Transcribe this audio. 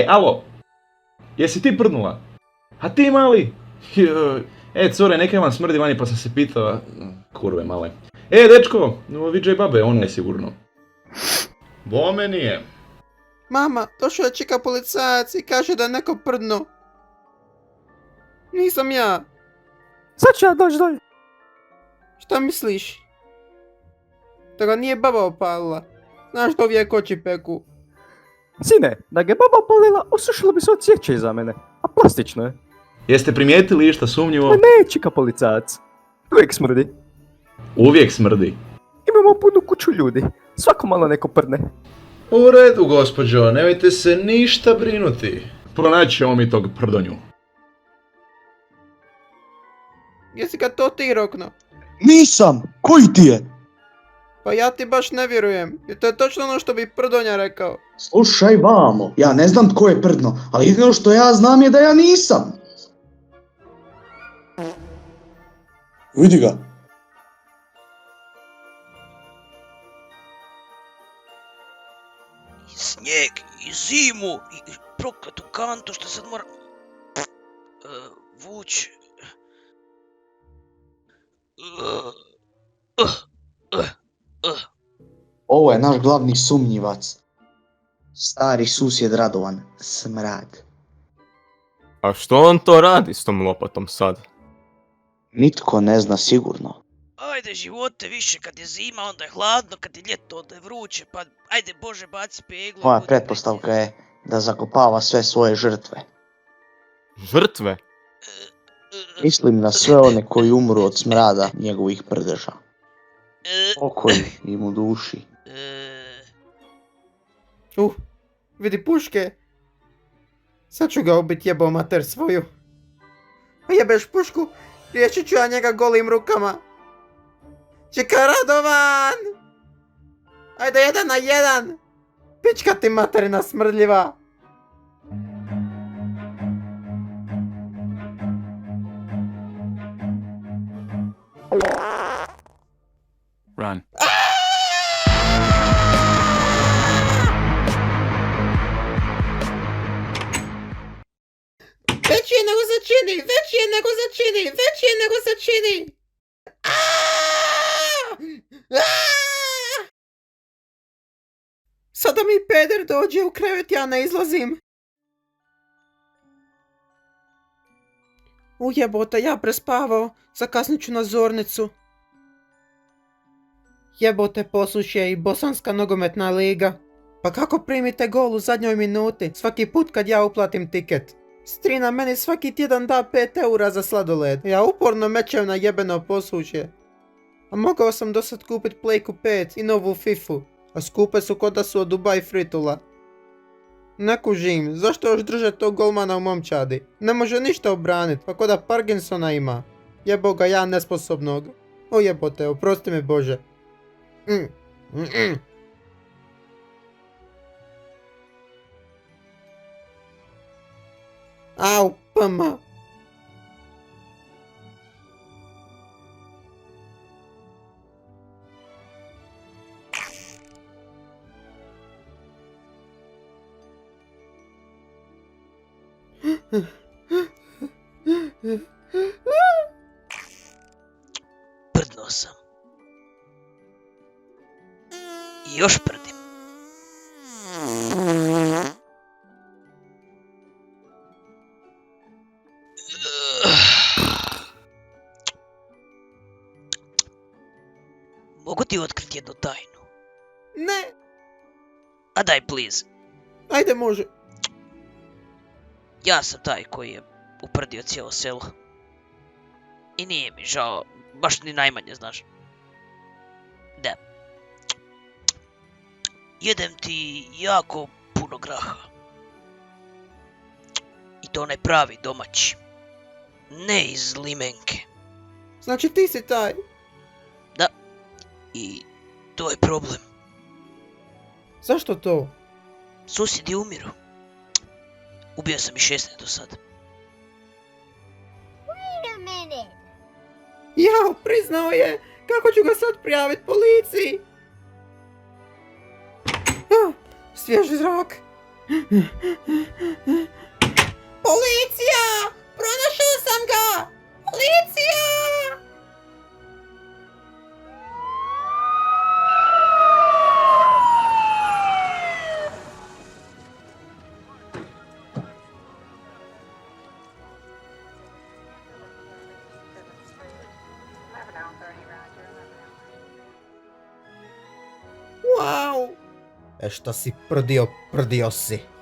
Alo! Jesi ti prdnula? A ti mali? Core, neka vam smrdi vani pa sam se pitao... Kurve male. Dečko, viđaj babe, ona je sigurno. Bome nije. Mama, došao je čika policajac i kaže da je neko prdno. Nisam ja. Sad ću ja doći dolje. Šta misliš? Da ga nije baba opalila. Znaš da uvijek oči peku. Sine, da ga je baba opalila, osušilo bi se od sjeće iza mene. A plastično je. Jeste primijetili išta sumnjivo? Ma ne, čika policajac. Uvijek smrdi. Uvijek smrdi. Imamo punu kuću ljudi. Svako malo neko prdne. U redu, gospođo, nemojte se ništa brinuti. Pronaći ćemo mi tog prdonju. Jesi ga to ti rokno? Nisam! Koji ti je? Pa ja ti baš ne vjerujem. Jer to je točno ono što bi prdonja rekao. Slušaj vamo, ja ne znam tko je prdno, ali jedino što ja znam je da ja nisam. Vidi ga. I snijeg, i zimu, i proklatu kantu što sad moram... vući... Ovo je naš glavni sumnjivac. Stari susjed Radovan, smrad. A što on to radi s tom lopatom sad? Nitko ne zna sigurno. Ajde živote, više kad je zima, onda je hladno, kad je ljeto, onda je vruće, pa ajde Bože baci peglu. Moja pretpostavka je da zakopava sve svoje žrtve. Žrtve? Mislim na sve one koji umru od smrada njegovih prdeža. Pokoj im u duši. Vidi puške. Sad ću ga ubit, jebao mater svoju. A jebeš pušku, riješit ću ja njega golim rukama. Čeka Radovan! Ajde 1 na 1! Pička ti materina smrdljiva! Run. Veći je nego začini! Veći je nego začini! Veći je nego začini! Sada mi peder dođe u krevet, ja ne izlazim. Ujebote, ja prespavao. Zakasnit ću na zornicu. Jebote, poslušaj i Bosanska nogometna liga. Pa kako primite gol u zadnjoj minuti, svaki put kad ja uplatim tiket? Strina meni svaki tjedan da 5 eura za sladoled. Ja uporno mečem na jebeno poslušje. A mogao sam dosad kupit Playku 5 i novu Fifu. A skupe su ko da su od Dubai Fritula. Ne kužim, zašto još drže tog golmana u momčadi? Ne može ništa obranit, pa ko da Parkinsona ima. Jebo ga ja nesposobnog. O jebote, oprosti me Bože. Au, pama. Prdno sam. I još prdim. Mogu ti otkriti jednu tajnu? Ne, A daj, please. ajde može. Ja sam taj koji je uprdio cijelo selo. I nije mi žao, baš ni najmanje, znaš. Da. Jedem ti jako puno graha. I to onaj pravi domaći. Ne iz limenke. Znači ti si taj. I to je problem. Zašto to? Susjedi umiru. Ubio sam i 16 do sad. Jao, priznao je! Kako ću ga sad prijavit policiji? Svježi zrak. Policija! Pronašao sam ga! Policija! Wow! E šta si prdio si.